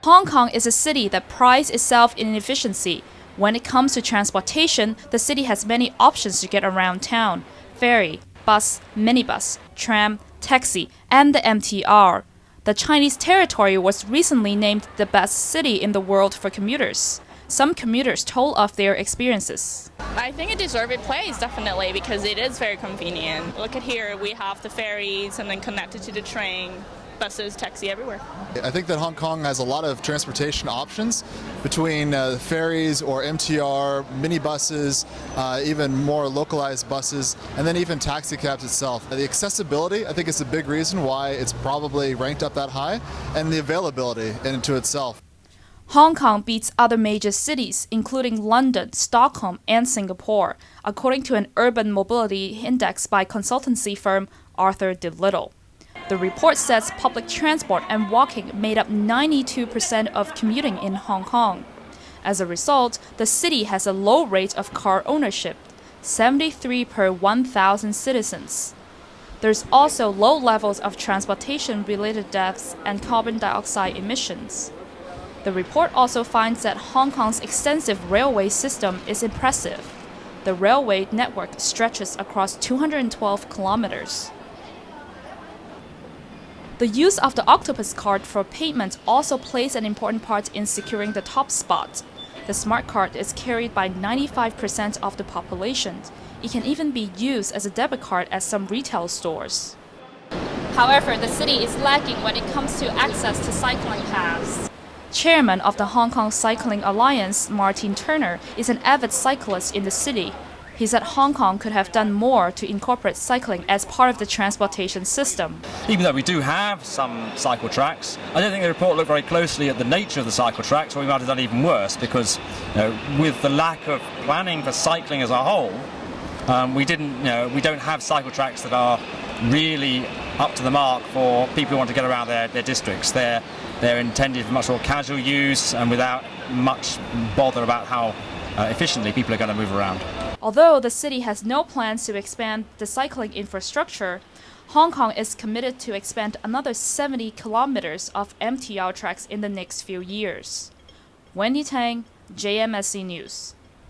Hong Kong is a city that prides itself in efficiency. When it comes to transportation, the city has many options to get around town: ferry, bus, minibus, tram, taxi, and the MTR. The Chinese territory was recently named the best city in the world for commuters. Some commuters told of their experiences. I think it deserves its place, definitely, because it is very convenient. Look at here, we have the ferries and then connected to the train, buses, taxi everywhere. I think that Hong Kong has a lot of transportation options between ferries or MTR, minibuses, even more localized buses, and then even taxi cabs itself. The accessibility, I think, is a big reason why it's probably ranked up that high, and the availability into itself. Hong Kong beats other major cities, including London, Stockholm, and Singapore, according to an urban mobility index by consultancy firm Arthur de Little. The report says public transport and walking made up 92% of commuting in Hong Kong. As a result, the city has a low rate of car ownership, 73 per 1,000 citizens. There's also low levels of transportation-related deaths and carbon dioxide emissions. The report also finds that Hong Kong's extensive railway system is impressive. The railway network stretches across 212 kilometers. The use of the octopus card for payment also plays an important part in securing the top spot. The smart card is carried by 95% of the population. It can even be used as a debit card at some retail stores. However, the city is lagging when it comes to access to cycling paths. Chairman of the Hong Kong Cycling Alliance, Martin Turner, is an avid cyclist in the city. He said Hong Kong could have done more to incorporate cycling as part of the transportation system. Even though we do have some cycle tracks, I don't think the report looked very closely at the nature of the cycle tracks, or we might have done even worse, because with the lack of planning for cycling as a whole, we don't have cycle tracks that are really up to the mark for people who want to get around their districts. They're intended for much more casual use and without much bother about how efficiently people are going to move around. Although the city has no plans to expand the cycling infrastructure, Hong Kong is committed to expand another 70 kilometers of MTR tracks in the next few years. Wendy Tang, JMSC News.